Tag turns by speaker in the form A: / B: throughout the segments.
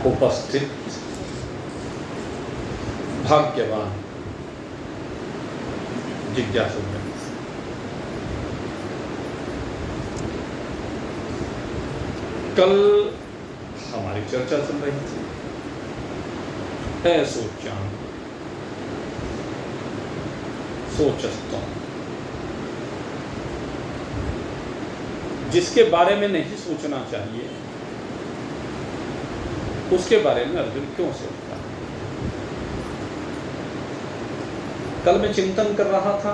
A: उपस्थित भाग्यवान जिज्ञासु हैं। कल हमारी चर्चा चल रही थी सोचान सोचस्तों, जिसके बारे में नहीं सोचना चाहिए उसके बारे में अर्जुन क्यों सोचता है। कल मैं चिंतन कर रहा था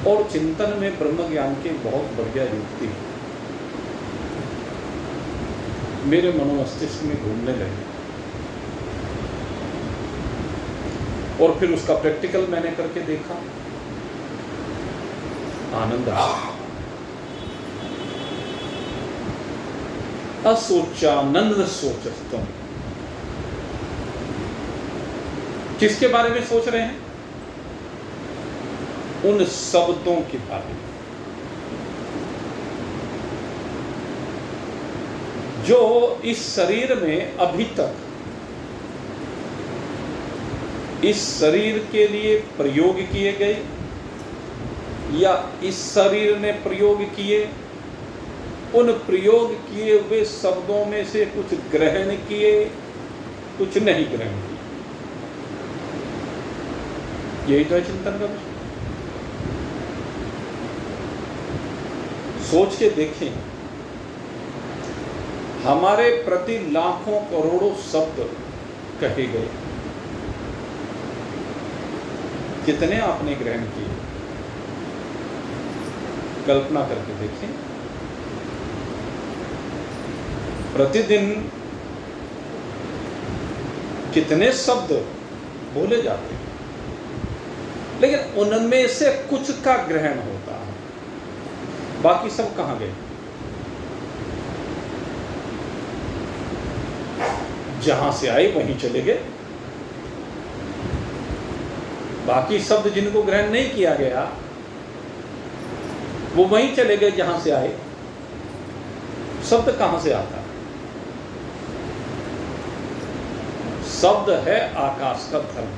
A: और चिंतन में ब्रह्म ज्ञान की बहुत बढ़िया युक्ति मेरे मनोमस्तिष्क में घूमने लगी और फिर उसका प्रैक्टिकल मैंने करके देखा, आनंद आया। असोचानंद सोचस्तम, किसके बारे में सोच रहे हैं? उन शब्दों के बारे में जो इस शरीर में अभी तक इस शरीर के लिए प्रयोग किए गए या इस शरीर ने प्रयोग किए, उन प्रयोग किए हुए शब्दों में से कुछ ग्रहण किए, कुछ नहीं ग्रहण किए। यही तो है चिंतन का विषय। सोच के देखें, हमारे प्रति लाखों करोड़ों शब्द कहे गए, कितने आपने ग्रहण किए? कल्पना करके देखें, प्रतिदिन कितने शब्द बोले जाते हैं, लेकिन उनमें से कुछ का ग्रहण होता है, बाकी सब कहां गए? जहां से आए वहीं चले गए। बाकी शब्द जिनको ग्रहण नहीं किया गया वो वहीं चले गए जहां से आए। शब्द कहां से आता है? शब्द है आकाश का धर्म।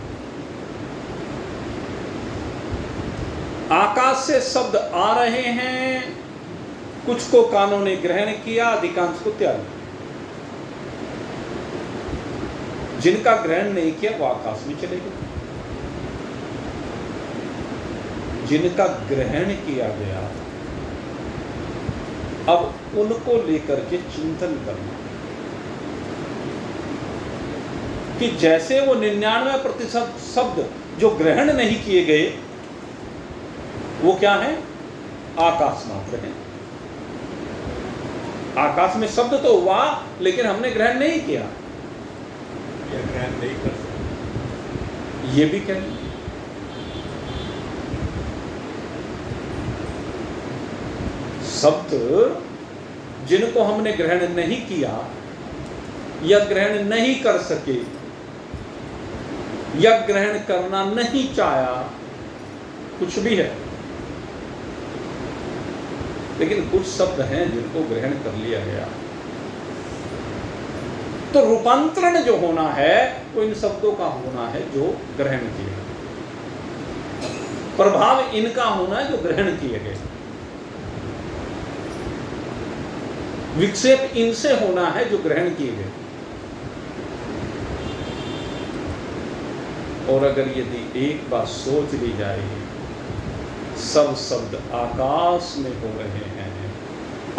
A: आकाश से शब्द आ रहे हैं, कुछ को कानों ने ग्रहण किया, अधिकांश को त्याग दिया। जिनका ग्रहण नहीं किया वो आकाश में चले गए। जिनका ग्रहण किया गया, अब उनको लेकर के चिंतन करना कि जैसे वो 99% शब्द जो ग्रहण नहीं किए गए वो क्या है? आकाश मात्र है। आकाश में शब्द तो हुआ लेकिन हमने ग्रहण नहीं किया, या ग्रहण नहीं कर सकते, ये भी कहें। शब्द जिनको हमने ग्रहण नहीं किया या ग्रहण नहीं कर सके या ग्रहण करना नहीं चाहा, कुछ भी है, लेकिन कुछ शब्द हैं जिनको ग्रहण कर लिया गया। तो रूपांतरण जो होना है वो इन शब्दों का होना है जो ग्रहण किए गए, प्रभाव इनका होना है जो ग्रहण किए गए, विक्षेप इनसे होना है जो ग्रहण किए गए। और अगर यदि एक बात सोच ली जाए, सब शब्द आकाश में हो रहे हैं,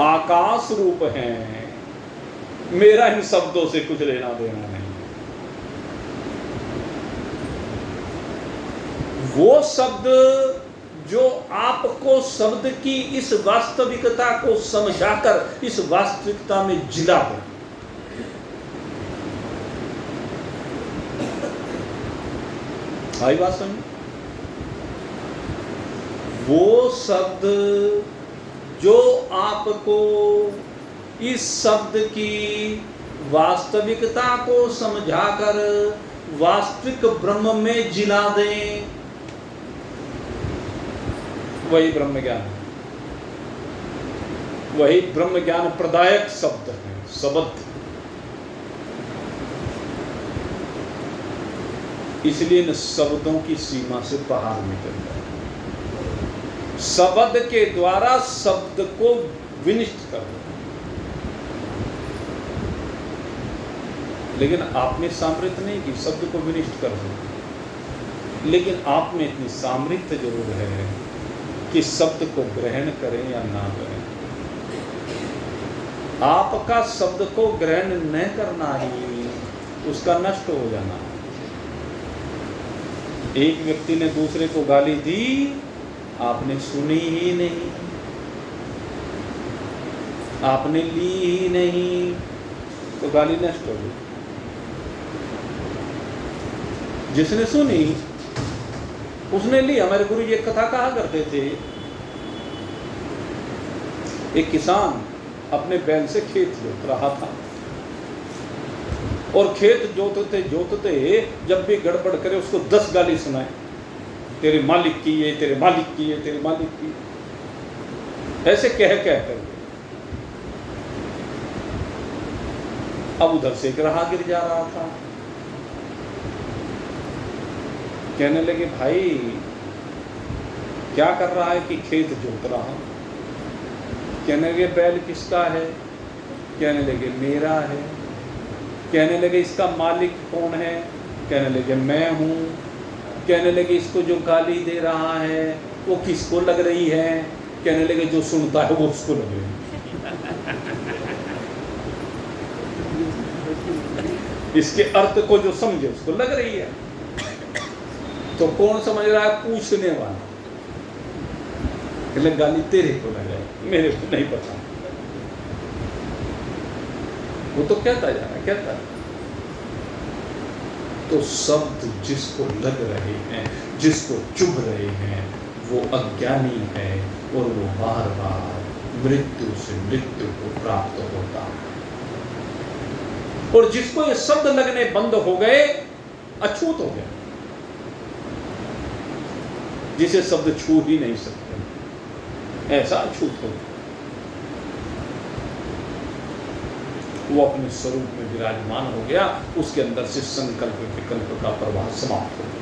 A: आकाश रूप हैं, मेरा इन शब्दों से कुछ लेना देना नहीं। वो शब्द जो आपको शब्द की इस वास्तविकता को समझाकर इस वास्तविकता में जिला दे। आई बात समझ? वो शब्द जो आपको इस शब्द की वास्तविकता को समझाकर वास्तविक ब्रह्म में जिला दें, वही ब्रह्म ज्ञान है। वही ब्रह्म ज्ञान प्रदायक शब्द है, शब्द। इसलिए इन शब्दों की सीमा से बाहर निकल जाए। शब्द के द्वारा शब्द को विनिष्ट कर दो। लेकिन आप में सामर्थ्य नहीं कि शब्द को विनिष्ट कर दो, लेकिन आप में इतनी सामर्थ्य जरूर है कि शब्द को ग्रहण करें या ना करें। आपका शब्द को ग्रहण न करना ही उसका नष्ट हो जाना। एक व्यक्ति ने दूसरे को गाली दी, आपने सुनी ही नहीं, आपने ली ही नहीं, तो गाली नष्ट हो गई। जिसने सुनी उसने लिया। हमारे गुरु जी एक कथा कहा करते थे, एक किसान अपने बैल से खेत जोत रहा था और खेत जोतते जब भी गड़बड़ करे उसको 10 गाली सुनाए, तेरे मालिक की ये, तेरे मालिक की ये, तेरे मालिक की, ऐसे कह कर। अब उधर से एक राहगीर जा रहा था, कहने लगे भाई क्या कर रहा है कि खेत जोत रहा हूं। कहने लगे बैल किसका है? कहने लगे मेरा है। कहने लगे इसका मालिक कौन है? कहने लगे मैं हूँ। कहने लगे इसको जो गाली दे रहा है वो किसको लग रही है? कहने लगे जो सुनता है वो उसको लग रही है। इसके अर्थ को जो समझे उसको लग रही है। तो कौन समझ रहा है? पूछने वाला। कहले गाली तेरे को लग रही है, मेरे को नहीं पता। वो तो कहता जा रहा है, कहता है। तो शब्द जिसको लग रहे हैं, जिसको चुभ रहे हैं, वो अज्ञानी है और वो बार बार मृत्यु से मृत्यु को प्राप्त होता है। और जिसको ये शब्द लगने बंद हो गए, अछूत हो गया, जिसे शब्द छू ही नहीं सकते, ऐसा अछूत हो गया। वो अपने स्वरूप में विराजमान हो गया, उसके अंदर से संकल्प विकल्प का प्रवाह समाप्त हो गया।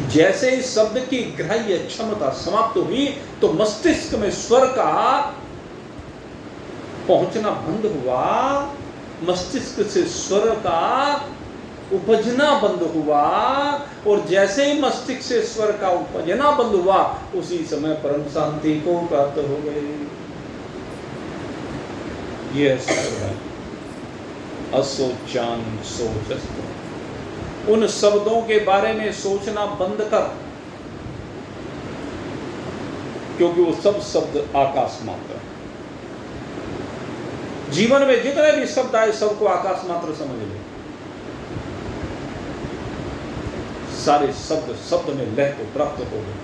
A: जैसे इस शब्द की ग्राह्य क्षमता समाप्त हुई तो मस्तिष्क में स्वर का पहुंचना बंद हुआ, मस्तिष्क से स्वर का उपजना बंद हुआ, और जैसे ही मस्तिष्क से स्वर का उपजना बंद हुआ उसी समय परम शांति को प्राप्त हो गई। ये है असोचान सोचस्तु। उन शब्दों के बारे में सोचना बंद कर, क्योंकि वो सब शब्द आकाश मात्र। जीवन में जितने भी शब्द आए सबको आकाश मात्र समझ ले। सारे शब्द शब्द में लय को प्राप्त हो गए।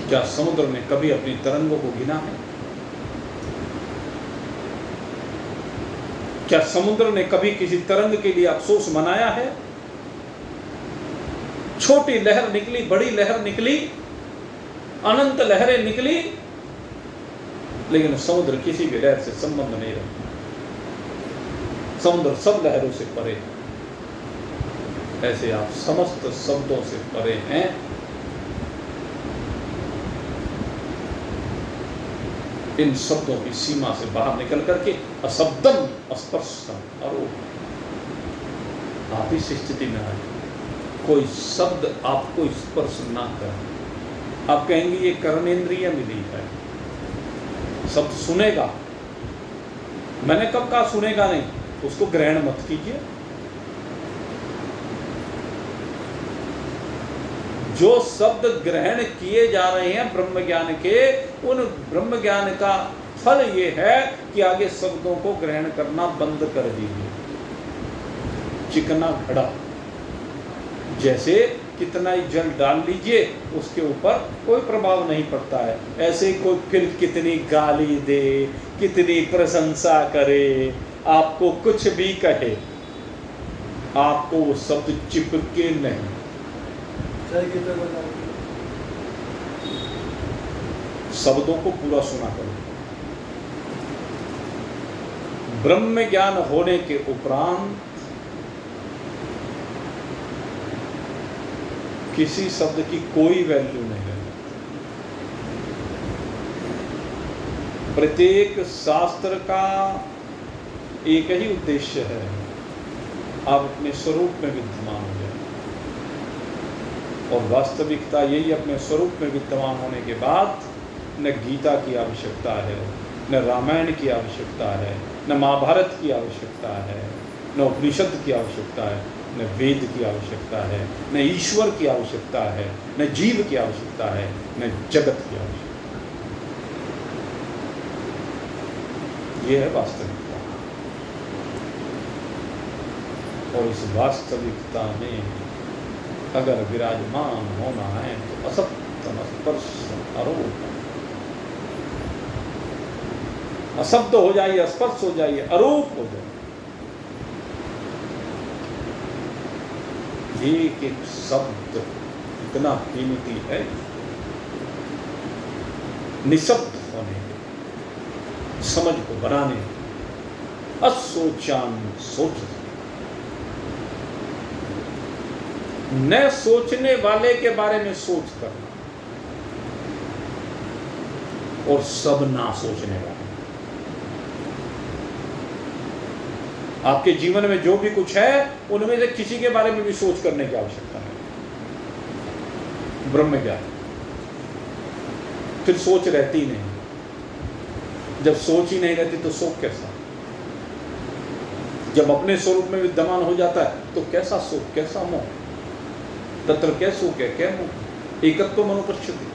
A: क्या समुद्र ने कभी अपनी तरंगों को गिना है? क्या समुद्र ने कभी किसी तरंग के लिए अफसोस मनाया है? छोटी लहर निकली, बड़ी लहर निकली, अनंत लहरें निकली, लेकिन समुद्र किसी भी लहर से संबंध नहीं रखता। समुद्र सब लहरों से परे है। ऐसे आप समस्त शब्दों से परे हैं। इन शब्दों की सीमा से बाहर निकल करके अशब्दम स्पर्शम अरोप, आप इस स्थिति में आए। कोई शब्द आपको स्पर्श ना करे। आप कहेंगे ये कर्मेंद्रिय मिली है, शब्द सुनेगा। मैंने कब कहा सुनेगा नहीं? उसको ग्रहण मत कीजिए। जो शब्द ग्रहण किए जा रहे हैं ब्रह्म ज्ञान के, उन ब्रह्म ज्ञान का फल ये है कि आगे शब्दों को ग्रहण करना बंद कर दीजिए। चिकना घड़ा, जैसे कितना ही जल डाल लीजिए उसके ऊपर कोई प्रभाव नहीं पड़ता है, ऐसे कोई फिर कितनी गाली दे, कितनी प्रशंसा करे, आपको कुछ भी कहे, आपको वो शब्द चिपके नहीं। शब्दों को पूरा सुना करो। ब्रह्म ज्ञान होने के उपरांत किसी शब्द की कोई वैल्यू नहीं है। प्रत्येक शास्त्र का एक ही उद्देश्य है, आप अपने स्वरूप में विद्यमान हो जाए। और वास्तविकता यही, अपने स्वरूप में विद्यमान होने के बाद न गीता की आवश्यकता है, न रामायण की आवश्यकता है, न महाभारत की आवश्यकता है, न उपनिषद की आवश्यकता है, न वेद की आवश्यकता है, न ईश्वर की आवश्यकता है, न जीव की आवश्यकता है, न जगत की आवश्यकता। ये है वास्तविकता। और इस वास्तविकता में अगर विराजमान होना है तो असत्य स्पर्श आरोप, अशब्द हो जाइए, स्पर्श हो जाइए, अरूप हो जाइए। एक एक शब्द इतना कीमती है, निशब्द होने के, समझ को बनाने, असोचान सोच, न सोचने वाले के बारे में सोच करना, और सब ना सोचने वाले। आपके जीवन में जो भी कुछ है उनमें से किसी के बारे में भी सोच करने की आवश्यकता है। ब्रह्म ज्ञान, फिर सोच रहती नहीं। जब सोच ही नहीं रहती तो शोक कैसा? जब अपने स्वरूप में विद्यमान हो जाता है तो कैसा शोक, कैसा मोह? तत्र क्या शोक है, क्या मोह? एकत्व मनोप्रच्छिति।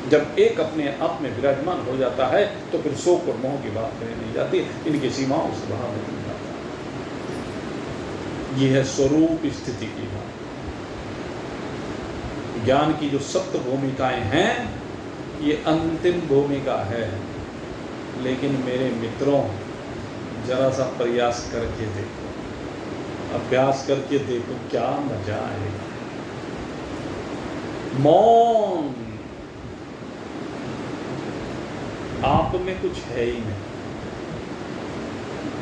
A: जब एक अपने आप में विराजमान हो जाता है तो फिर शोक और मोह की बात कही नहीं जाती, इनकी सीमाओं से बाहर नहीं जाता। यह है स्वरूप स्थिति की बात। ज्ञान की जो सप्त भूमिकाएं हैं, ये अंतिम भूमिका है। लेकिन मेरे मित्रों, जरा सा प्रयास करके देखो, अभ्यास करके देखो, क्या मजा आएगा। मौन, आप में कुछ है ही नहीं,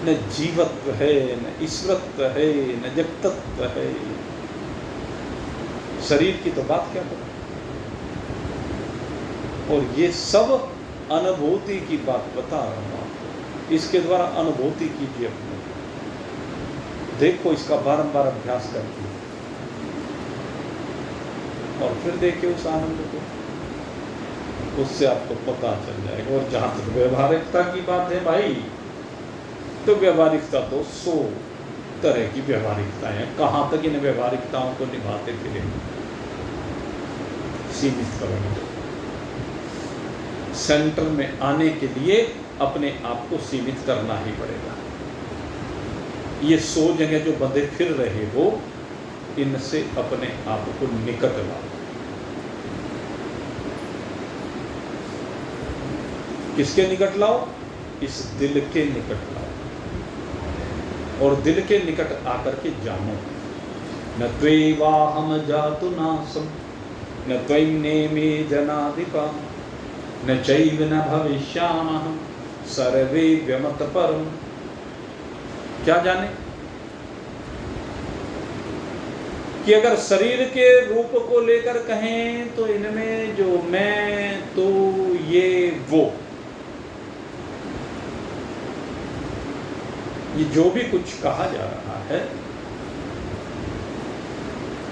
A: न जीवत्व है, न ईश्वरत्व है, न जगतत्व है। शरीर की तो बात क्या करें। और ये सब अनुभूति की बात बता रहा हूं, इसके द्वारा अनुभूति कीजिए अपने। देखो इसका बारंबार अभ्यास करके, और फिर देखिए उस आनंद को, उससे आपको पता चल जाएगा। और जहां तक व्यवहारिकता की बात है भाई, तो व्यवहारिकता तो 100 तरह की व्यवहारिकताएं हैं। कहां तक इन व्यवहारिकताओं को निभाते फिरेंगे, सीमित करेंगे। सेंटर में आने के लिए अपने आप को सीमित करना ही पड़ेगा। ये 100 जगह जो बंधे फिर रहे हो, इनसे अपने आप को निकट लाओ। किसके निकट लाओ? इस दिल के निकट लाओ। और दिल के निकट आकर के जानो, न त्वेवाहम जातु नासम, न त्वयि नेमे जनाधिपा, न चैव न भविष्यामः सर्वे व्यमत परम। क्या जाने कि अगर शरीर के रूप को लेकर कहें तो इनमें जो मैं, तो, ये, वो, ये जो भी कुछ कहा जा रहा है,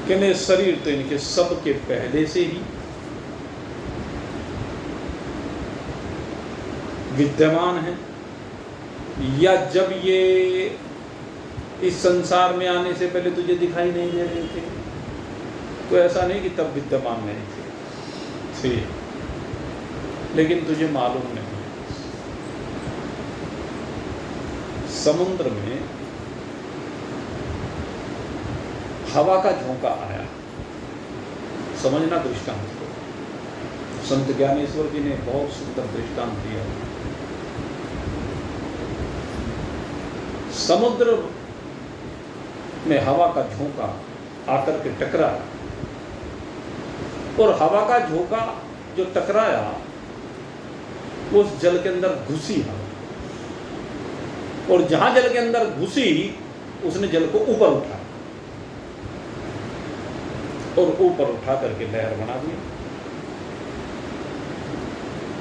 A: कि शरीर तो इनके सब के पहले से ही विद्यमान है, या जब ये इस संसार में आने से पहले तुझे दिखाई नहीं दे रहे थे, तो ऐसा नहीं कि तब विद्यमान नहीं थे, लेकिन तुझे मालूम नहीं। समुद्र में हवा का झोंका आया, समझना दृष्टांत को। संत ज्ञानेश्वर जी ने बहुत सुंदर दृष्टांत दिया। समुद्र में हवा का झोंका आकर के टकरा, और हवा का झोंका जो टकराया उस जल के अंदर घुसी हवा, और जहां जल के अंदर घुसी उसने जल को ऊपर उठाया और ऊपर उठा करके लहर बना दिया।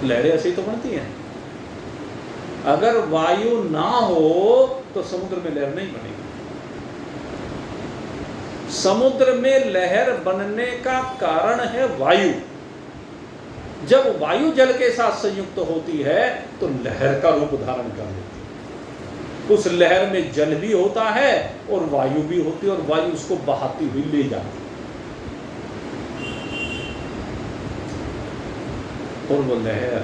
A: लहरें ऐसे ही तो बनती हैं। अगर वायु ना हो तो समुद्र में लहर नहीं बनेगी। समुद्र में लहर बनने का कारण है वायु। जब वायु जल के साथ संयुक्त होती है तो लहर का रूप धारण कर लेती है। उस लहर में जल भी होता है और वायु भी होती है, और वायु उसको बहाती हुई ले जाती है। और वो लहर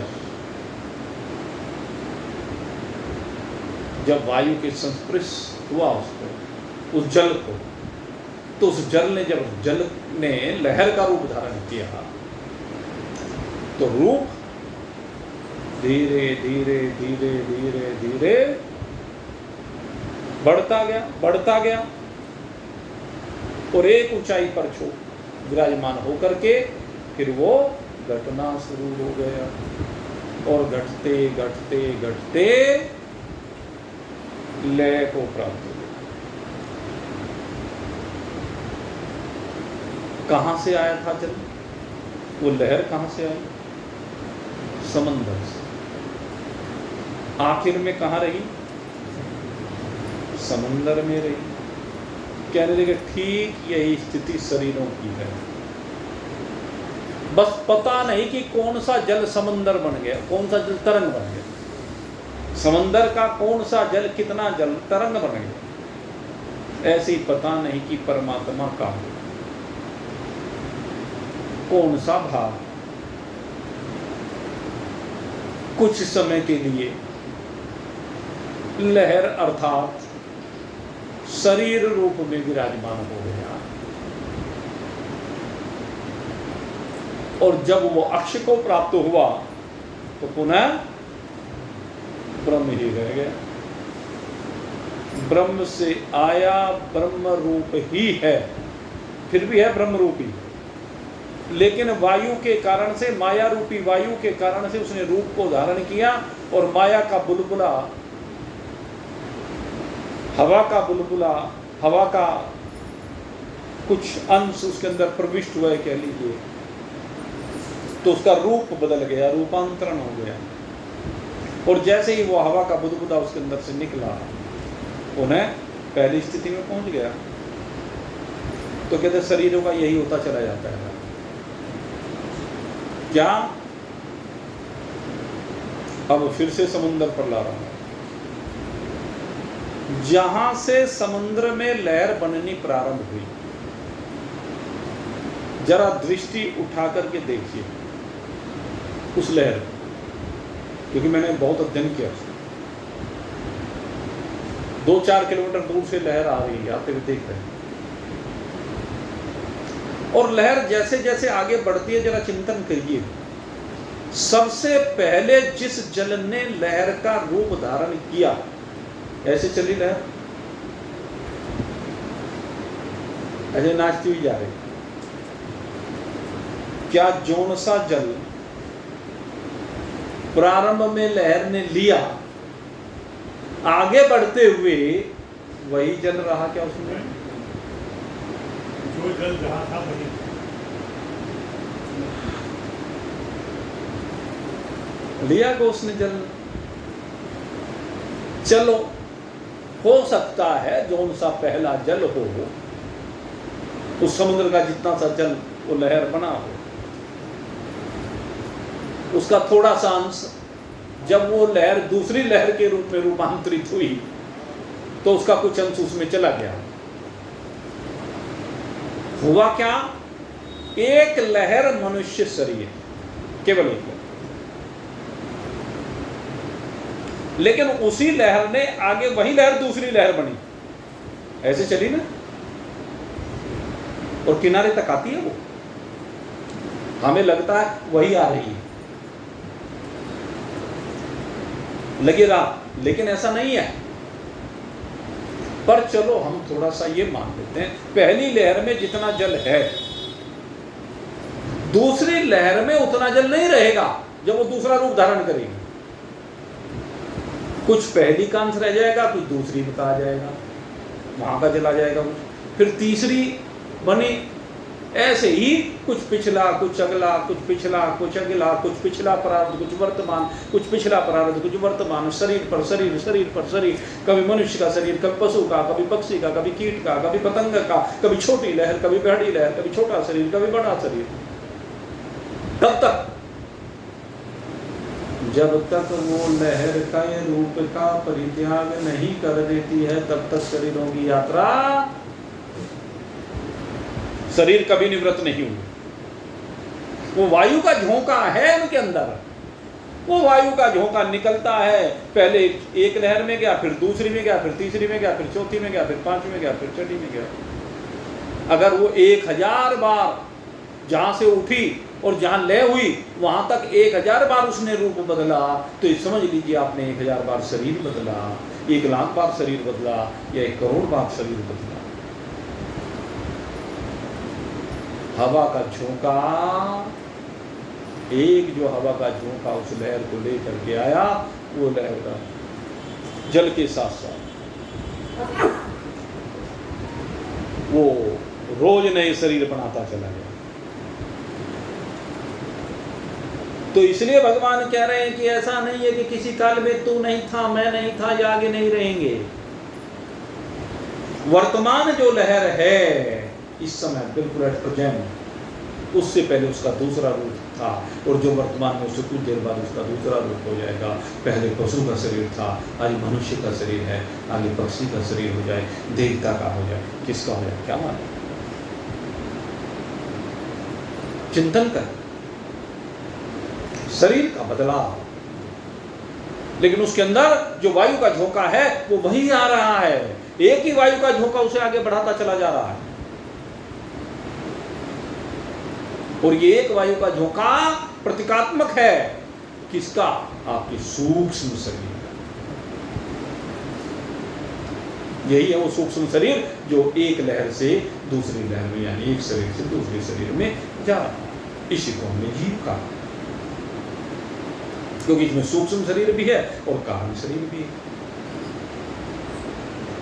A: जब वायु के संस्पर्श हुआ उसको, उस जल को, तो उस जल ने लहर का रूप धारण किया, तो रूप धीरे धीरे धीरे धीरे धीरे बढ़ता गया और एक ऊंचाई पर विराजमान होकर के फिर वो घटना शुरू हो गया, और घटते घटते घटते लय को प्राप्त हो गया। कहां से आया था जल? वो लहर कहां से आई? समंदर से। आखिर में कहां रही? समंदर में रही। कहने लगे ठीक यही स्थिति शरीरों की है, बस पता नहीं कि कौन सा जल समंदर बन गया, कौन सा जल तरंग बन गया। समंदर का कौन सा जल कितना जल तरंग बन गया, ऐसे ही पता नहीं कि परमात्मा का कौन सा भाव कुछ समय के लिए लहर अर्थात शरीर रूप में विराजमान हो गया, और जब वो अक्ष को प्राप्त हुआ तो पुनः ब्रह्म ही रह गया। ब्रह्म से आया, ब्रह्म रूप ही है, फिर भी है ब्रह्म रूपी, लेकिन वायु के कारण से, माया रूपी वायु के कारण से उसने रूप को धारण किया, और माया का बुलबुला, हवा का कुछ अंश उसके अंदर प्रविष्ट हुआ है कह लीजिए, तो उसका रूप बदल गया, रूपांतरण हो गया। और जैसे ही वो हवा का बुदबुदा उसके अंदर से निकला, उन्हें पहली स्थिति में पहुंच गया। तो कहते शरीरों का यही होता चला जाता है। क्या? अब फिर से समुद्र पर ला रहा हूं। जहां से समुद्र में लहर बननी प्रारंभ हुई, जरा दृष्टि उठा करके देखिए उस लहर, क्योंकि मैंने बहुत अध्ययन किया उसका। 2-4 किलोमीटर दूर से लहर आ रही है, आते हुए देख रहे हैं, और लहर जैसे जैसे आगे बढ़ती है जरा चिंतन करिए। सबसे पहले जिस जल ने लहर का रूप धारण किया, ऐसे चली लहर, ऐसे नाचती हुई जा रही। क्या जौन सा जल प्रारंभ में लहर ने लिया, आगे बढ़ते हुए वही जल रहा क्या उसमें? जो जल जहां था वही लिया को उसने जल। चलो, हो सकता है जौन सा पहला जल हो, उस समुद्र का जितना सा जल वो लहर बना हो, उसका थोड़ा सा अंश जब वो लहर दूसरी लहर के रूप में रूपांतरित हुई तो उसका कुछ अंश उसमें चला गया। हुआ क्या? एक लहर मनुष्य शरीर, केवल एक लहर, लेकिन उसी लहर ने आगे वही लहर दूसरी लहर बनी, ऐसे चली ना, और किनारे तक आती है वो। हमें लगता है वही आ रही है, लगेगा, लेकिन ऐसा नहीं है। पर चलो हम थोड़ा सा ये मान लेते हैं, पहली लहर में जितना जल है दूसरी लहर में उतना जल नहीं रहेगा जब वो दूसरा रूप धारण करेगी। कुछ पहली का अंश रह जाएगा, कुछ दूसरी में आ जाएगा, वहां का चला जाएगा कुछ, फिर तीसरी बनी। ऐसे ही कुछ पिछला, कुछ अगला, कुछ पिछला, कुछ अगला, कुछ पिछला प्रारब्ध, कुछ वर्तमान, कुछ पिछला प्रारब्ध, कुछ वर्तमान, शरीर पर शरीर, शरीर पर शरीर, कभी मनुष्य का शरीर, कभी पशु का, कभी पक्षी का, कभी कीट का, कभी पतंग का, कभी छोटी लहर, कभी बड़ी लहर, कभी छोटा शरीर, कभी बड़ा शरीर। तब तक जब तक वो लहर का रूप का परित्याग नहीं कर देती है, तब तक शरीरों की यात्रा, शरीर कभी निवृत्त नहीं हुई। वो वायु का झोंका है उनके अंदर, वो वायु का झोंका निकलता है, पहले एक लहर में गया, फिर दूसरी में गया, फिर तीसरी में गया, फिर चौथी में गया, फिर पांचवी में गया, फिर छठी में गया। अगर वो 1000 बार जहां से उठी और जहां लय हुई वहां तक 1000 बार उसने रूप बदला, तो ये समझ लीजिए आपने 1000 बार शरीर बदला, 1,00,000 बार शरीर बदला, या 1 करोड़ बार शरीर बदला। हवा का झोंका, एक जो हवा का झोंका उस लहर को लेकर के आया, वो लहर का जल के साथ साथ वो रोज नए शरीर बनाता चला गया। तो इसलिए भगवान कह रहे हैं कि ऐसा नहीं है कि किसी काल में तू नहीं था, मैं नहीं था, या आगे नहीं रहेंगे। वर्तमान जो लहर है इस समय बिल्कुल एट प्रेजेंट, उससे पहले उसका दूसरा रूप था, और जो वर्तमान में उससे कुछ देर बाद उसका दूसरा रूप हो जाएगा। पहले पशु का शरीर था, आज मनुष्य का शरीर है, आगे पक्षी का शरीर हो जाए, देवता का हो जाए, किसका हो जाए क्या मालूम। चिंतन कर, शरीर का बदलाव, लेकिन उसके अंदर जो वायु का झोंका है वो वही आ रहा है। एक ही वायु का झोंका उसे आगे बढ़ाता चला जा रहा है, और ये एक वायु का झोंका प्रतीकात्मक है किसका? आपके सूक्ष्म शरीर का। यही है वो सूक्ष्म शरीर जो एक लहर से दूसरी लहर में, यानी एक शरीर से दूसरे शरीर में जा रहा है। इसी को हमने जीव कहा, क्योंकि इसमें सूक्ष्म शरीर भी है और कारण शरीर भी है।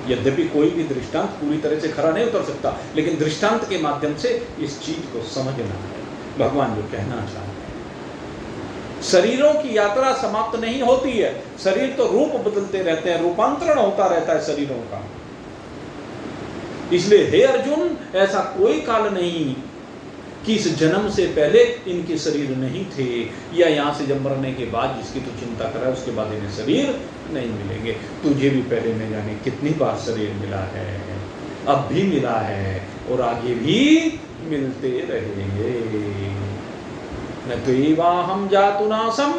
A: यद्यपि कोई भी दृष्टांत पूरी तरह से खरा नहीं उतर सकता, लेकिन दृष्टांत के माध्यम से इस चीज को समझना है भगवान जो कहना चाहते हैं। शरीरों की यात्रा समाप्त नहीं होती है, शरीर तो रूप बदलते रहते हैं, रूपांतरण होता रहता है शरीरों का। इसलिए हे अर्जुन, ऐसा कोई काल नहीं कि इस जन्म से पहले इनके शरीर नहीं थे, या यहाँ से जब मरने के बाद जिसकी तू चिंता कर रहा है उसके बाद इन्हें शरीर नहीं मिलेंगे। तुझे भी पहले न जाने कितनी बार शरीर मिला है, अब भी मिला है और आगे भी मिलते रहेंगे। न त्वेवा हम जातु नासम,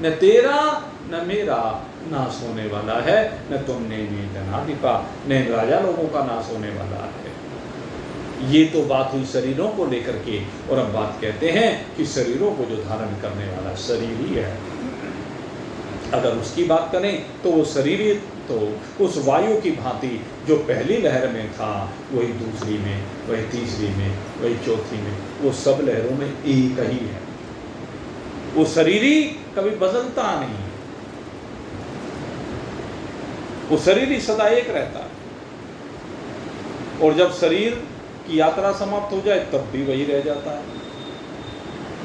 A: न तेरा न मेरा नाश होने वाला है, न तुमने भी जनाधिपा, न राजा लोगों का नाश होने वाला है। ये तो बात हुई शरीरों को लेकर के, और अब बात कहते हैं कि शरीरों को जो धारण करने वाला शरीर ही है। अगर उसकी बात करें तो वो शरीर तो उस वायु की भांति जो पहली लहर में था, वही दूसरी में, वही तीसरी में, वही चौथी में, वो सब लहरों में एक ही है। वो शरीर ही कभी बदलता नहीं, वो शरीर ही सदा एक रहता है। और जब शरीर की यात्रा समाप्त हो जाए तब भी वही रह जाता है।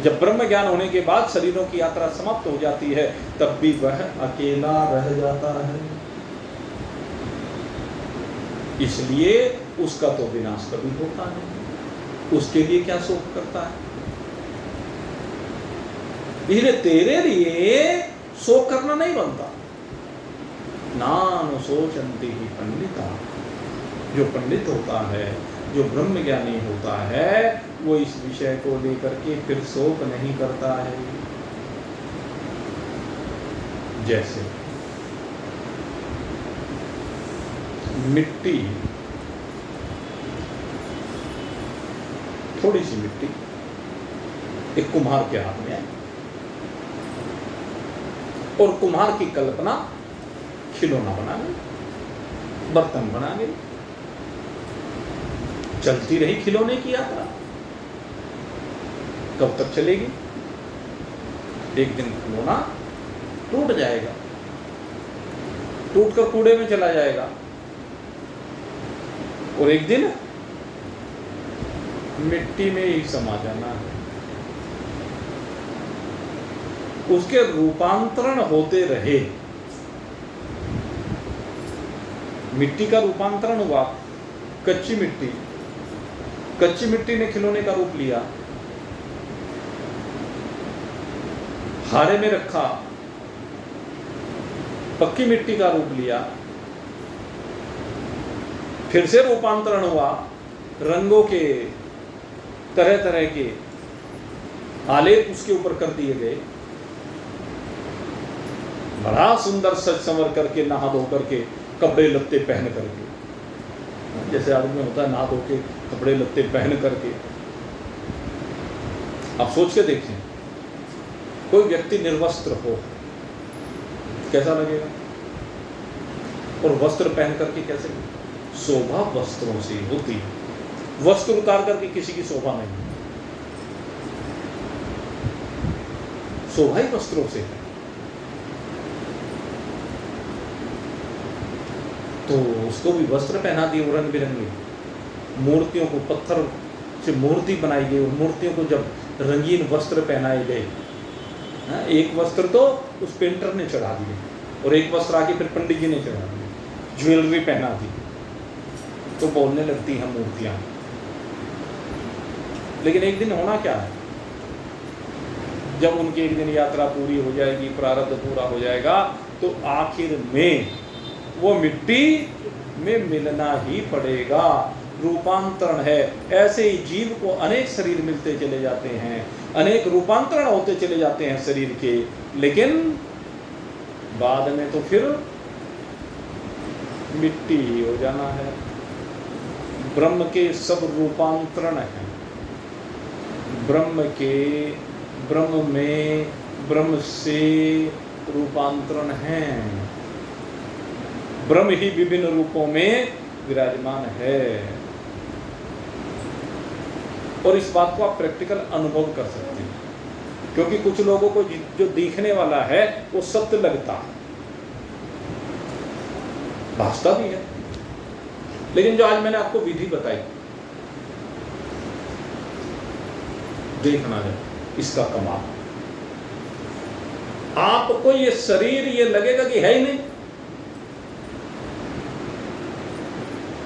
A: जब ब्रह्म ज्ञान होने के बाद शरीरों की यात्रा समाप्त हो जाती है तब भी वह अकेला रह जाता है। इसलिए उसका तो विनाश कभी होता नहीं, उसके लिए क्या शोक करता है। इसलिए तेरे लिए शोक करना नहीं बनता। नान सोचंती ही पंडिता, जो पंडित होता है, जो ब्रह्म ज्ञानी होता है, वो इस विषय को लेकर के फिर शोक नहीं करता है। जैसे मिट्टी, थोड़ी सी मिट्टी एक कुम्हार के हाथ में आई, और कुम्हार की कल्पना खिलौना बना गई, बर्तन बना गई, चलती रही खिलौने की यात्रा। कब तक चलेगी? एक दिन खिलौना टूट जाएगा, टूटकर कूड़े में चला जाएगा, और एक दिन मिट्टी में ही समा जाना है। उसके रूपांतरण होते रहे। मिट्टी का रूपांतरण हुआ, कच्ची मिट्टी ने खिलौने का रूप लिया, हारे में रखा, पक्की मिट्टी का रूप लिया, फिर से रूपांतरण हुआ, रंगों के तरह तरह के आलेख उसके ऊपर कर दिए गए, बड़ा सुंदर सज संवर करके, नहा धो करके, कपड़े लत्ते पहन करके, जैसे आदमी होता है नहा धो के कपड़े लत्ते पहन करके। आप सोच के देखें, कोई व्यक्ति निर्वस्त्र हो, कैसा लगेगा? और वस्त्र पहन करके कैसे? शोभा वस्त्रों से होती है, वस्त्र उतार करके किसी की शोभा नहीं, शोभा ही वस्त्रों से है। तो उसको भी वस्त्र पहना दिए रंग बिरंगे, मूर्तियों को पत्थर से मूर्ति बनाई गई, और मूर्तियों को जब रंगीन वस्त्र पहनाए गए, एक वस्त्र तो उस पेंटर ने चढ़ा दिए, और एक वस्त्र आके फिर पंडित जी ने चढ़ा दिए, ज्वेलरी पहना दी, तो बोलने लगती हैं मूर्तियां। लेकिन एक दिन होना क्या है, जब उनकी एक दिन यात्रा पूरी हो जाएगी, प्रारब्ध पूरा हो जाएगा, तो आखिर में वो मिट्टी में मिलना ही पड़ेगा। रूपांतरण है। ऐसे ही जीव को अनेक शरीर मिलते चले जाते हैं, अनेक रूपांतरण होते चले जाते हैं शरीर के, लेकिन बाद में तो फिर मिट्टी ही हो जाना है। ब्रह्म के सब रूपांतरण हैं, ब्रह्म में ब्रह्म से रूपांतरण हैं, ब्रह्म ही विभिन्न रूपों में विराजमान है। और इस बात को आप प्रैक्टिकल अनुभव कर सकते हैं, क्योंकि कुछ लोगों को जो दिखने वाला है वो सत्य लगता है, भासता भी है, लेकिन जो आज मैंने आपको विधि बताई, देखना है इसका कमाल। आपको ये शरीर ये लगेगा कि है ही नहीं,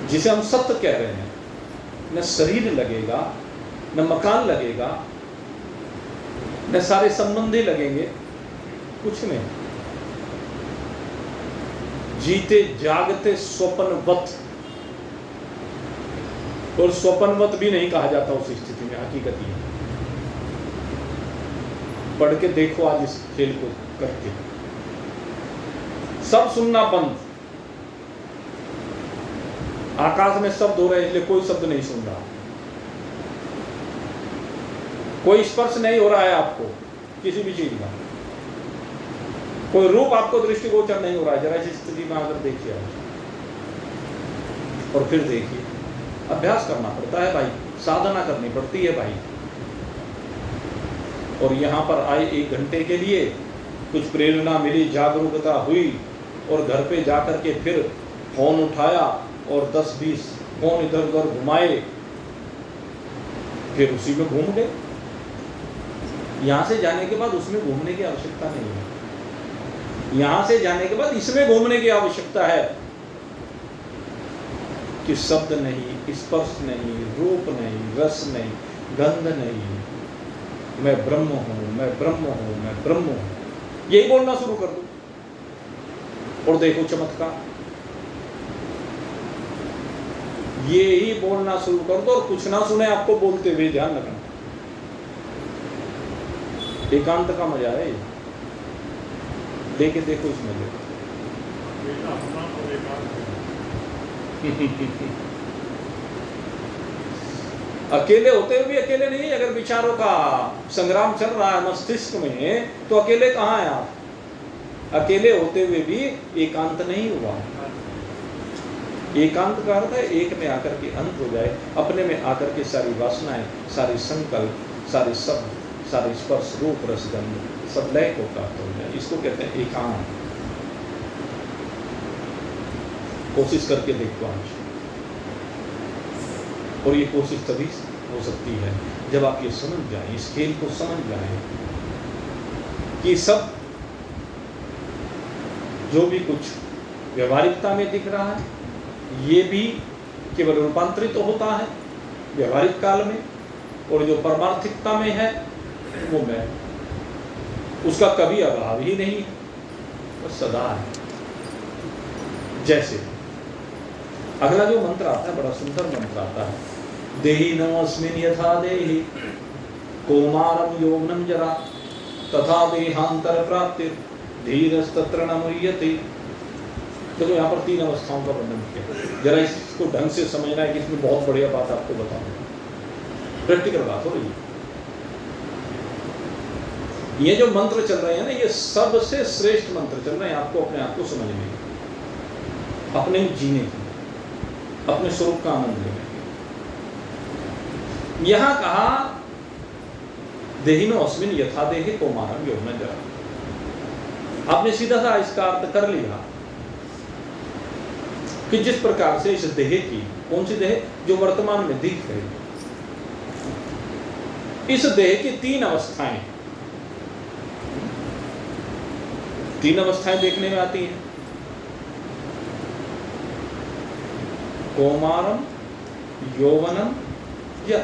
A: जिसे हम सत्य कह रहे हैं, न शरीर लगेगा, न मकान लगेगा, न सारे संबंधी लगेंगे, कुछ नहीं। जीते जागते स्वप्नवत, और स्वप्नवत भी नहीं कहा जाता उस स्थिति में, हकीकत ही है। पढ़ के देखो आज इस खेल को करके, सब सुनना बंद, आकाश में शब्द हो रहे हैं इसलिए कोई शब्द नहीं सुन रहा, कोई स्पर्श नहीं हो रहा है आपको किसी भी चीज का, कोई रूप आपको दृष्टिगोचर नहीं हो रहा है। जरा इस स्थिति में आकर देखिए और फिर देखिए। अभ्यास करना पड़ता है भाई, साधना करनी पड़ती है भाई। और यहाँ पर आए 1 घंटे के लिए कुछ प्रेरणा मिली, जागरूकता हुई, और घर पे जाकर के फिर फोन उठाया और 10-20 फोन इधर उधर घुमाए, फिर उसी में घूम गए। यहाँ से जाने के बाद उसमें घूमने की आवश्यकता नहीं है, यहाँ से जाने के बाद इसमें घूमने की आवश्यकता है कि शब्द नहीं, स्पर्श नहीं, रूप नहीं, रस नहीं, गंध नहीं, मैं ब्रह्म हूँ, मैं ब्रह्म हूँ, मैं ब्रह्म हूँ, यही बोलना शुरू कर दो और देखो चमत्कार। ये ही बोलना शुरू कर दो और कुछ ना सुने आपको बोलते हुए, ध्यान रखना। एकांत का मजा है, देखे देखो इसमें देखो। अकेले होते हुए भी अकेले नहीं, अगर विचारों का संग्राम चल रहा है मस्तिष्क में, तो अकेले कहाँ हैं आप? अकेले होते हुए भी एकांत नहीं हुआ। एकांत का अर्थ है एक में आकर के अंत हो जाए, अपने में आकर के सारी वासनाएं, सारे संकल्प, सारे शब्द सारे स्पर्श रूप रसगंध सब लय को प्राप्त हो जाए। इसको कहते हैं एकांत। कोशिश करके देखो आज, और ये कोशिश तभी हो सकती है जब आप ये समझ जाएं, इस खेल को समझ जाएं कि सब जो भी कुछ व्यवहारिकता में दिख रहा है ये भी केवल रूपांतरित तो होता है व्यवहारिक काल में, और जो परमार्थिकता में है वो मैं, उसका कभी अभाव ही नहीं है, वो सदा है। जैसे अगला जो मंत्र आता है बड़ा सुंदर मंत्र आता है, देहि नमस्मिन् यथा देहि कौमारम यौवनम जरा तथा देहांतर प्राप्ति धीरस्तत्र न मुह्यते। तो यहाँ पर 3 अवस्थाओं का वर्णन किया। जरा इसको ढंग से समझना है कि इसमें बहुत बढ़िया बात आपको बताऊंगा, प्रैक्टिकल बात हो रही है। ये जो मंत्र चल रहे हैं ना, ये सबसे श्रेष्ठ मंत्र चल रहे हैं आपको अपने आप को समझने के, अपने जीने की, अपने स्वरूप का आनंद लेने के। यहां कहा देहिनो अस्मिन् यथा देहि कौमारम यौवनम जरा। आपने सीधा सा इसका अर्थ कर लिया कि जिस प्रकार से इस देह की, कौन सी देह, जो वर्तमान में दिख रही है, इस देह की 3 अवस्थाएं, 3 अवस्थाएं देखने में आती हैं। कौमारम यौवनम या,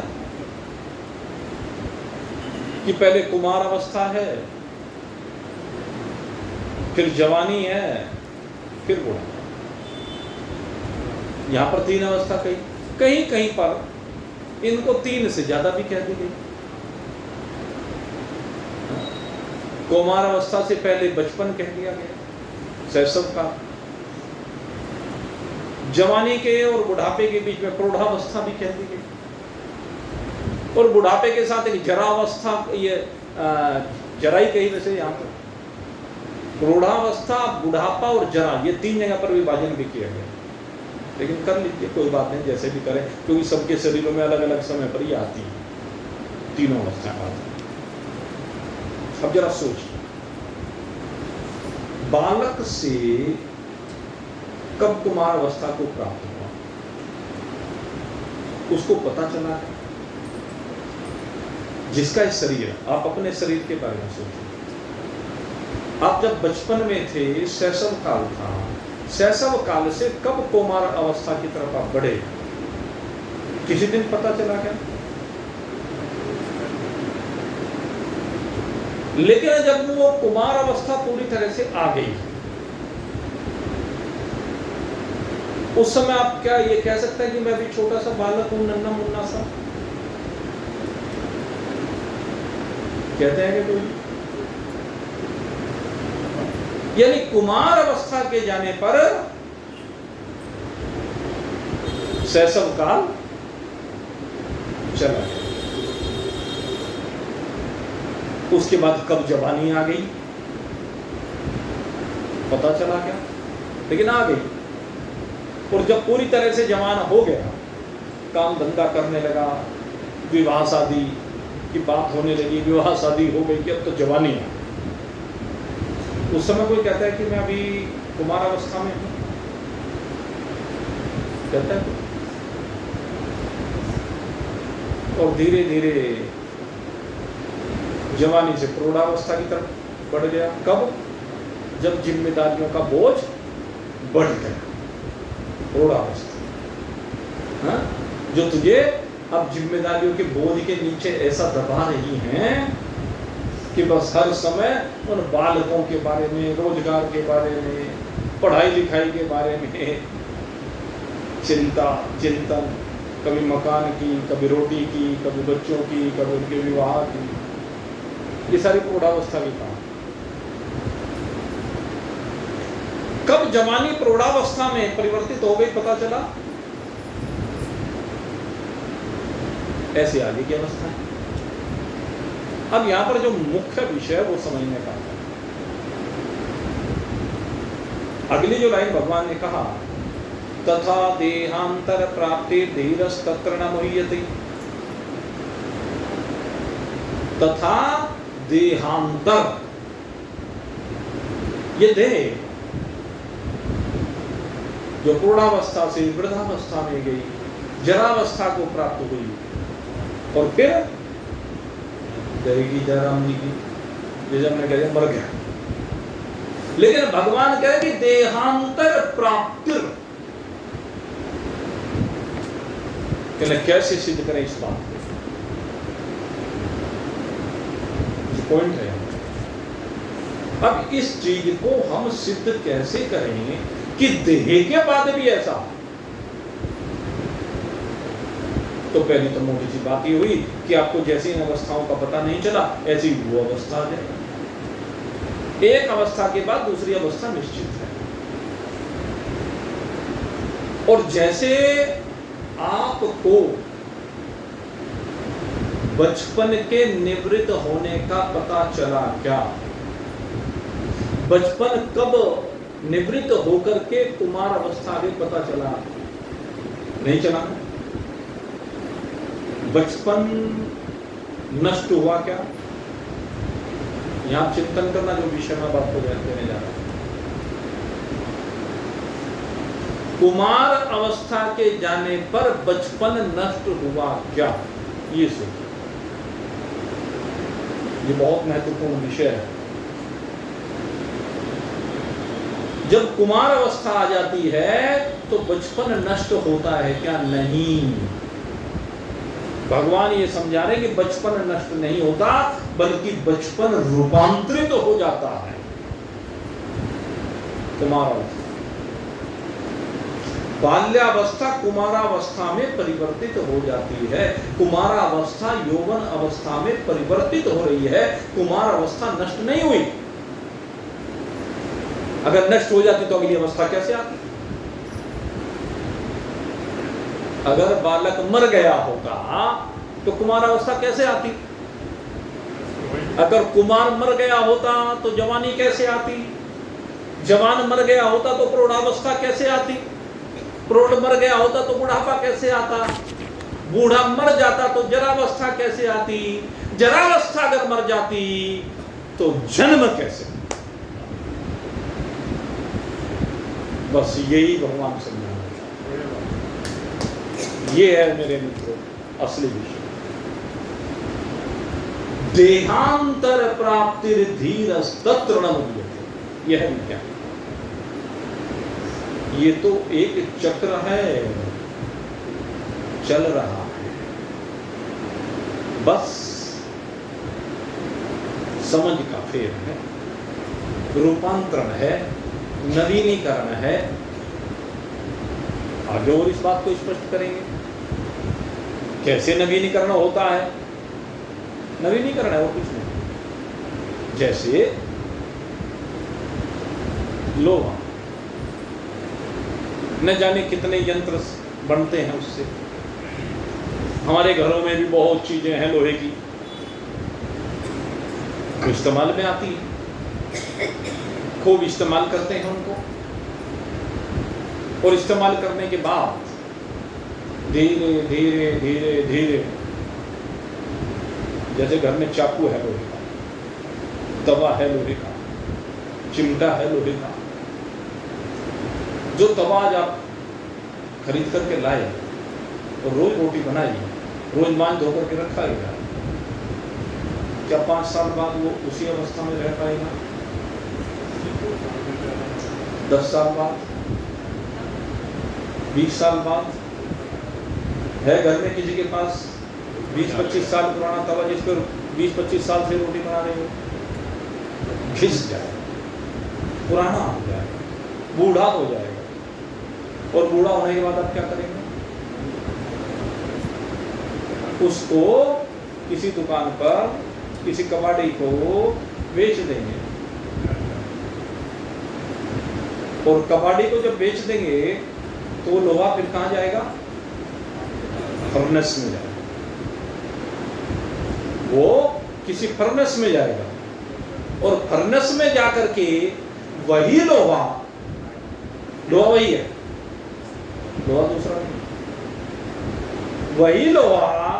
A: कि पहले कुमार अवस्था है, फिर जवानी है, फिर बुढ़ापा। यहां पर 3 अवस्था कही, कहीं कहीं पर इनको 3 से ज्यादा भी कह दी गई। कौमार अवस्था से पहले बचपन कह दिया गया, शैशव का। जवानी के और बुढ़ापे के बीच में प्रौढ़ावस्था भी कह दी गई, और बुढ़ापे के साथ एक जरावस्था, ये जराई कही वैसे यहाँ पर प्रौढ़ावस्था, बुढ़ापा और जरा, ये 3 जगह पर विभाजन भी किया गया। लेकिन कर लीजिए, कोई बात नहीं, जैसे भी करें, क्योंकि सबके शरीरों में अलग अलग समय पर ही आती है 3 अवस्थाएं आती हैं। अब जरा सोचिए, बालक से कब कुमार अवस्था को प्राप्त हुआ, उसको पता चला है जिसका शरीर, आप अपने शरीर के बारे में सोचिए। आप जब बचपन में थे, शैशव काल था, शैशव काल से कब कौमार अवस्था की तरफ आप बढ़े, किसी दिन पता चला क्या? लेकिन जब वो कुमार अवस्था पूरी तरह से आ गई, उस समय आप क्या ये कह सकते हैं कि मैं भी छोटा सा बालक हूं, नन्ना मुन्ना सा? कहते हैं कि कोई, यानी कुमार अवस्था के जाने पर शैशव काल चला गया। उसके बाद कब जवानी आ गई पता चला क्या, लेकिन आ गई। और जब पूरी तरह से जवान हो गया, काम धंधा करने लगा, विवाह शादी की बात होने लगी, विवाह शादी हो गई कि अब तो जवानी है, उस समय कोई कहता है कि मैं अभी कुमार अवस्था में हूं, कहता है। और धीरे धीरे जवानी से प्रौढ़ावस्था की तरफ बढ़ गया। कब? जब जिम्मेदारियों का बोझ बढ़ गया, प्रौढ़ावस्था। हाँ? जो तुझे अब जिम्मेदारियों के बोझ के नीचे ऐसा दबा रही हैं कि बस हर समय उन बालकों के बारे में, रोजगार के बारे में, पढ़ाई लिखाई के बारे में चिंता, चिंतन, कभी मकान की, कभी रोटी की, कभी बच्चों की, कभी उनके विवाह की, ये सारी प्रौढ़ावस्था की काम। कब जवानी प्रौढ़ावस्था में परिवर्तित हो गई पता चला? ऐसे आगे की अवस्था है। अब यहां पर जो मुख्य विषय है वो समझने का, अगली जो लाइन भगवान ने कहा, तथा देहांतर प्राप्ति धीरस्तत्र न मुह्यते। तथा देहांतर, ये देह जो प्रौढ़ावस्था से वृद्धावस्था में गई, जरावस्था को प्राप्त हुई और फिर जाएगी जयराम जी की, जैसे हमने कहा मर गया। लेकिन भगवान कहे कि देहांतर प्राप्ति, कैसे सिद्ध करें इस बात को, पॉइंट है। अब इस चीज को हम सिद्ध कैसे करेंगे कि देह के बाद भी ऐसा? तो पहली तो मोटी सी बात ये हुई कि आपको जैसे इन अवस्थाओं का पता नहीं चला, ऐसी वो अवस्था आ जाए। एक अवस्था के बाद दूसरी अवस्था निश्चित है। और जैसे आपको बचपन के निवृत्त होने का पता चला, क्या बचपन कब निवृत्त होकर के कुमार अवस्था में पता चला? नहीं चला। बचपन नष्ट हुआ क्या? यहां चिंतन करना, जो विषय में बात को देने जा रहा हूं। कुमार अवस्था के जाने पर बचपन नष्ट हुआ क्या? ये सोचिए, ये बहुत महत्वपूर्ण विषय है। जब कुमार अवस्था आ जाती है तो बचपन नष्ट होता है क्या? नहीं। भगवान ये समझा रहे कि बचपन नष्ट नहीं होता, बल्कि बचपन रूपांतरित हो जाता है। कुमारावस्था, बाल्यावस्था कुमारावस्था में परिवर्तित हो जाती है, कुमारावस्था यौवन अवस्था में परिवर्तित हो रही है, कुमार अवस्था नष्ट नहीं हुई। अगर नष्ट हो जाती तो अगली अवस्था कैसे आती? अगर बालक मर गया होता तो कुमार अवस्था कैसे आती? अगर कुमार मर गया होता तो जवानी कैसे आती? जवान मर गया होता तो प्रौढ़ावस्था कैसे आती? प्रौढ़ मर गया होता तो बुढ़ापा कैसे आता? बूढ़ा मर जाता तो जरावस्था कैसे आती? जरावस्था अगर मर जाती तो जन्म कैसे? बस यही भगवान समझा। ये है मेरे मित्रों असली विषय। देहांतर प्राप्ति धीरस्तत्र न मुह्यते। यह है क्या? ये तो एक चक्र है, चल रहा है। बस समझ का फेर है, रूपांतरण है, नवीनीकरण है। आगे और इस बात को स्पष्ट करेंगे कैसे नवीनीकरण होता है। नवीनीकरण है वो कुछ नहीं, जैसे लोहा, न जाने कितने यंत्र बनते हैं उससे। हमारे घरों में भी बहुत चीजें हैं लोहे की, इस्तेमाल में आती है, खूब इस्तेमाल करते हैं उनको, और इस्तेमाल करने के बाद धीरे धीरे धीरे धीरे, जैसे घर में चाकू है लोहे का, तवा है लोहे का, चिमटा है लोहे का। जो तवा आज आप खरीद करके लाए और रोज रोटी बनाई, रोज मान धो करके रखा गया, क्या 5 साल बाद वो उसी अवस्था में रह पाएगा? 10 साल बाद, 20 साल बाद? है घर में किसी के पास 20-25 साल पुराना तवा जिस पर 20-25 साल से रोटी बना रहे हो? घिस जाए, पुराना हो जाएगा, बूढ़ा हो जाएगा। और बूढ़ा होने के बाद आप क्या करेंगे? उसको किसी दुकान पर किसी कबाड़ी को बेच देंगे, और कबाड़ी को जब बेच देंगे तो लोहा फिर कहाँ जाएगा? फर्नेस में जाएगा। वो किसी फर्नेस में जाएगा, और फर्नेस में जाकर के वही लोहा वही है, लोहा दूसरा नहीं, वही लोहा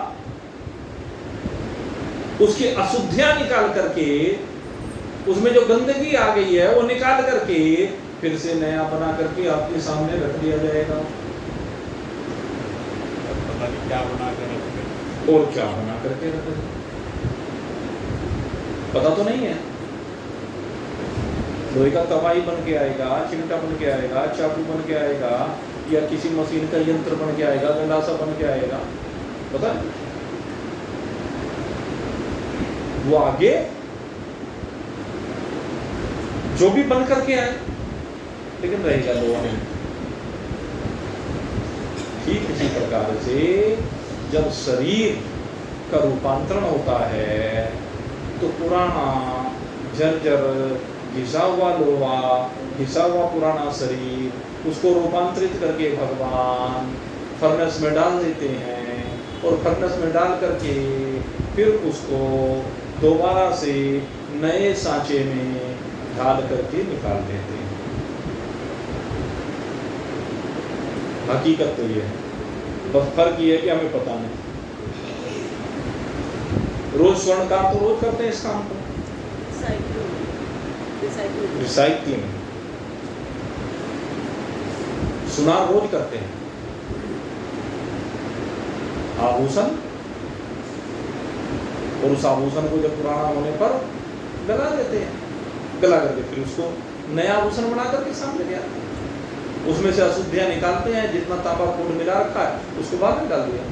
A: उसकी अशुद्धियां निकाल करके, उसमें जो गंदगी आ गई है वो निकाल करके फिर से नया बना करके आपके सामने रख दिया जाएगा।
B: पता नहीं क्या बना कर रखते
A: और क्या बना करके रख दिया पता तो नहीं है। लोहे का तवा ही बन के आएगा, चिमटा बन के आएगा, चाकू बन के आएगा, या किसी मशीन का यंत्र बन के आएगा, गंडासा बन के आएगा, पता है? वो आगे जो भी बन करके आए लेकिन रहेगा लोहा नहीं। ठीक इसी प्रकार से जब शरीर का रूपांतरण होता है तो पुराना जर्जर घिसा हुआ लोहा, घिसा हुआ पुराना शरीर, उसको रूपांतरित करके भगवान फर्नेस में डाल देते हैं और फर्नेस में डाल करके फिर उसको दोबारा से नए सांचे में ढाल करके निकाल देते हैं। हकीकत तो ये है, बस फर्क ये है कि हमें पता नहीं। रोज स्वर्णकार तो रोज करते हैं इस काम को, रिसाइक्लिंग। सुनार रोज करते हैं। आभूषण, और उस आभूषण को जब पुराना होने पर गला देते हैं, गला करके फिर उसको नया आभूषण बना करके सामने ले आते हैं। उसमें से अशुद्धियां निकालते हैं, जितना तांबा फूट मिला रखा है उसको बाद में डाल दिया।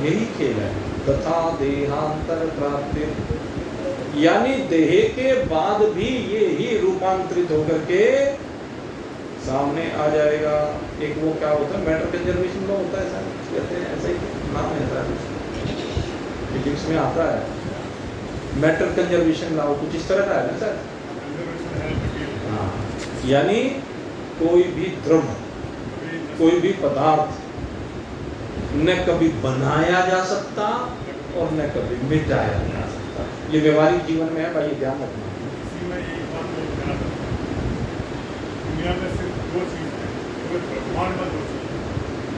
A: यही खेल है। तथा देहांतर प्राप्ति, यानी देह के बाद भी ये ही रूपांतरित होकर के सामने आ जाएगा। एक वो क्या होता है, मैटर कंजर्वेशन लॉ होता है, ऐसा कहते हैं, ऐसा ही नाम है, फिजिक्स में आता है मैटर कंजर्वेशन लॉ, कुछ इस तरह का है ना सर। हाँ, यानी कोई भी द्रव्य, कोई भी पदार्थ न कभी बनाया जा सकता और न कभी मिटाया जा सकता। ये व्यवहारिक जीवन में है भाई, ध्यान रखना।
B: दुनिया में सिर्फ दो चीज़ है, तो ब्रह्मांड में दो चीज़ है,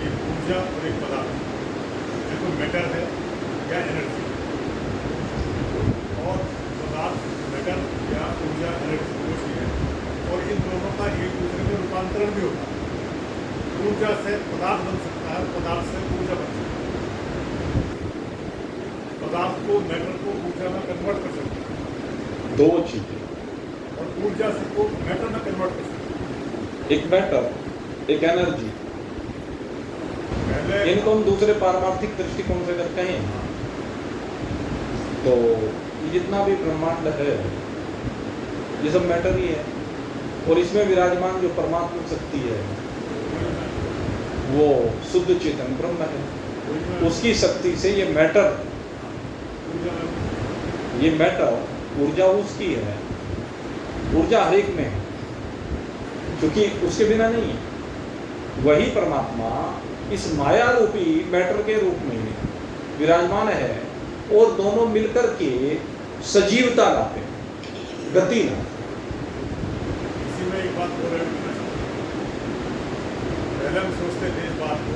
B: एक ऊर्जा और एक पदार्थ, जो मैटर है या एनर्जी। और पदार्थ, मैटर या ऊर्जा, एनर्जी दो चीज़ है, और इन दोनों का एक दूसरे में रूपांतरण भी होता है। ऊर्जा से पदार्थ बन सकता है, पदार्थ से ऊर्जा बन सकता है। पदार्थ को, मैटर को ऊर्जा में कन्वर्ट कर सकता है,
A: दो चीजें,
B: और ऊर्जा से को मैटर में कन्वर्ट कर सकता है।
A: एक मैटर, एक एनर्जी। इनको हम दूसरे पारमार्थिक दृष्टिकोण से करते हैं तो जितना भी ब्रह्मांड है ये सब मैटर ही है, और इसमें विराजमान जो परमात्मा शक्ति है वो शुद्ध चेतन ब्रह्म है। उसकी शक्ति से ये मैटर, ऊर्जा उसकी है, ऊर्जा हर एक में है, क्योंकि उसके बिना नहीं है। वही परमात्मा इस माया रूपी मैटर के रूप में विराजमान है, और दोनों मिलकर के सजीवता लाते हैं, गति लाते।
B: इसी में एक बात बोल रहे हैं, पहले हम सोचते थे इस बात को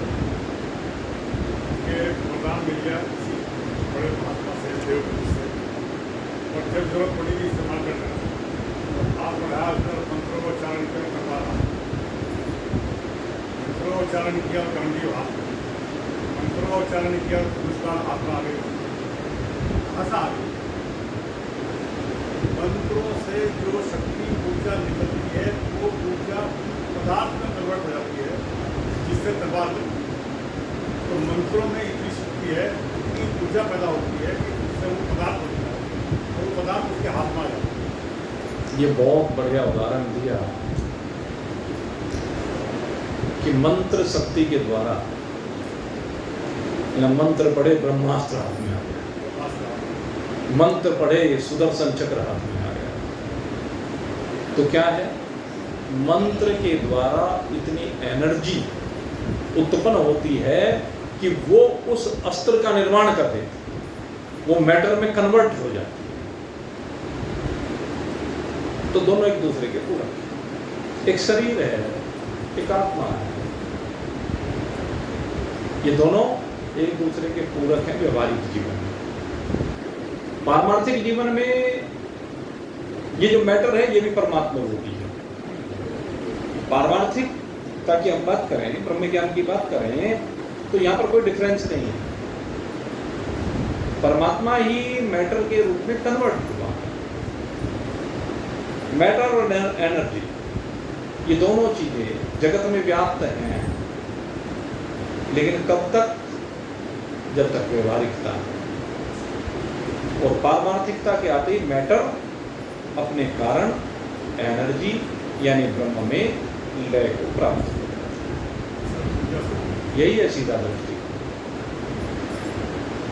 B: कि वरदान मिल गया किसी बड़े महात्मा से, देव से, और जब जरूरत पड़ेगी इस्तेमाल कर रहे हैं। आप बढ़ाया उसने मंत्रोच्चारण करवा रहा, मंत्रोच्चारण किया और कंडी हाथ, मंत्रोच्चारण किया और पुरस्कार हाथ में आ गए, हंसा आ गई। मंत्रों से जो शक्ति ऊर्जा निकलती है वो ऊर्जा पदार्थ में कन्वर्ट हो जाती है, जिससे तलवार बनती है। तो मंत्रों में इतनी शक्ति है, इतनी ऊर्जा पैदा होती है कि उससे वो पदार्थ बनता है, और वो पदार्थ उसके हाथ में आ जाता है।
A: ये बहुत बढ़िया उदाहरण दिया कि मंत्र शक्ति के द्वारा, मंत्र पढ़े ब्रह्मास्त्र हाथ में आ गया, मंत्र पढ़े सुदर्शन चक्र हाथ में आ गया। तो क्या है, मंत्र के द्वारा इतनी एनर्जी उत्पन्न होती है कि वो उस अस्त्र का निर्माण कर देती, वो मैटर में कन्वर्ट हो जाती है। तो दोनों एक दूसरे के पूरक, एक शरीर है, एक आत्मा है, ये दोनों एक दूसरे के पूरक हैं व्यवहारिक जीवन में। पारमार्थिक जीवन में ये जो मैटर है ये भी परमात्मा रूपी है। पारमार्थिकता की हम बात करें, ब्रह्म ज्ञान की बात करें, तो यहाँ पर कोई डिफरेंस नहीं है। परमात्मा ही मैटर के रूप में कन्वर्ट हुआ। मैटर और एनर्जी ये दोनों चीजें जगत में व्याप्त हैं, लेकिन कब तक? जब तक व्यवहारिकता। और पारमार्थिकता के आते ही मैटर अपने कारण एनर्जी यानी ब्रह्म में लय को प्राप्त हो जाता है। यही है सीधा दृष्टि।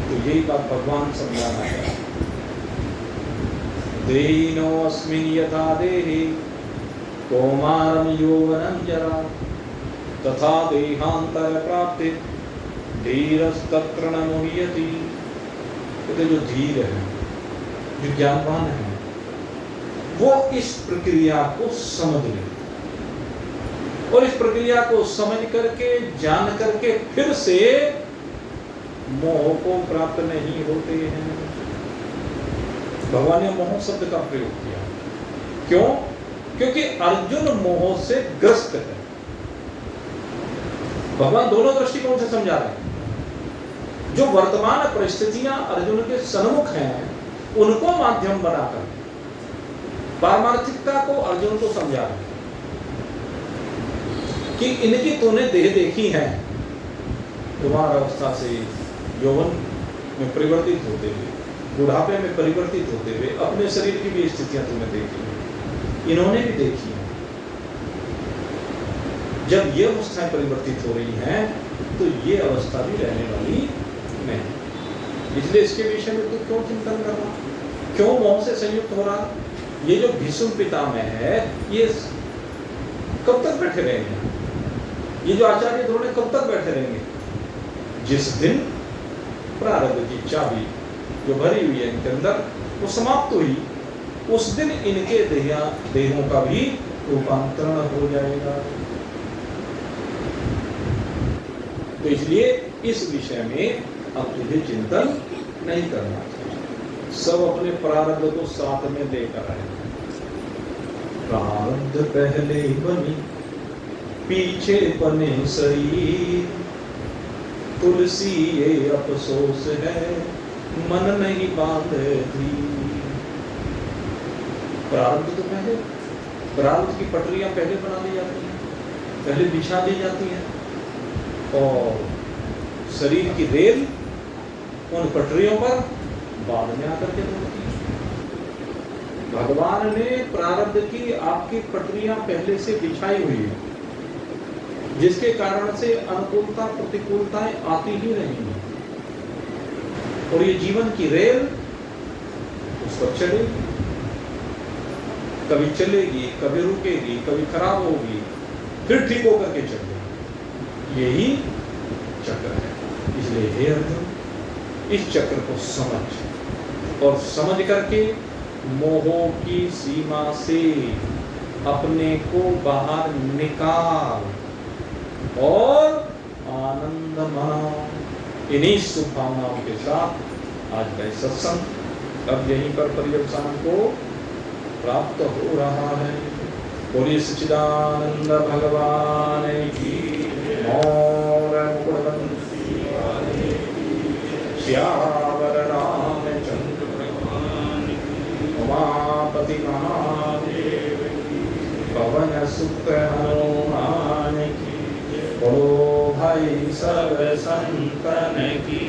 A: तो यही बात भगवान समझाना है। देहिनो अस्मिन् यथा देहि कौमारं यौवनं जरा तथा देहांतर प्राप्ति धीरस्तत्र न मुह्यति। कहते जो धीर है, जो ज्ञानवान है, वो इस प्रक्रिया को समझ ले और इस प्रक्रिया को समझ करके, जान करके फिर से मोह को प्राप्त नहीं होते हैं। भगवान ने मोह शब्द का प्रयोग किया। क्यों? क्योंकि अर्जुन मोह से ग्रस्त है। भगवान दोनों दृष्टिकोण से समझा रहे हैं। जो वर्तमान परिस्थितियां अर्जुन के सन्मुख हैं, उनको माध्यम बनाकर पारमार्थिकता को अर्जुन को समझा रहे हैं कि इनकी तूने देह देखी है, कुमार अवस्था से यौवन में परिवर्तित होते हुए, बुढ़ापे में परिवर्तित होते हुए अपने शरीर की भी स्थितियां तुमने देखी हैं, इन्होंने भी देखी हैं। जब ये अवस्थाएं परिवर्तित हो रही हैं, तो ये अवस्था भी रहने वाली नहीं। इसलिए इसके विषय में तू क्यों चिंतन कर रहा, क्यों मोह से संयुक्त हो रहा? ये जो भीष्म पितामह है, ये कब तक बैठे रहेंगे? ये जो आचार्य द्रोण कब तक बैठे रहेंगे? जिस दिन प्रारब्ध की चाबी जो भरी हुई है इनके अंदर वो समाप्त हुई, उस दिन इनके देहों का भी रूपांतरण हो जाएगा। तो इसलिए इस विषय में अब तुझे चिंतन नहीं करना चाहिए। सब अपने प्रारब्ध को साथ में लेकर आए। प्रारब्ध पहले बनी पीछे बने शरीर, तुलसी ये अफसोस है मन नहीं बांधे धीर। प्रारब्ध तो पहले, प्रारब्ध की पटरियां पहले बना दी जाती हैं, पहले बिछा दी जाती हैं, और शरीर की रेल उन पटरियों पर बाद में आकर के दौड़ती है। भगवान ने प्रारब्ध की आपकी पटरियां पहले से बिछाई हुई है, जिसके कारण से अनुकूलता प्रतिकूलताएं आती ही नहीं है, और ये जीवन की रेल उस पर चलेगी, कभी चलेगी, कभी रुकेगी, कभी खराब होगी, फिर ठीक होकर के चलेगी। यही चक्र है। इसलिए हे अर्जुन, इस चक्र को समझ, और समझ करके मोह की सीमा से अपने को बाहर निकाल और आनंद मना। इन्हीं शुभकामनाओं के साथ आज का सत्संग अब यहीं पर पर्यवसान को प्राप्त हो रहा है। बोलिए सच्चिदानंद भगवान की और श्यावर रामचंद्र भगवान उमापति महादेव पवन सुत हनुमान की, बोलो भाई सब संतन की।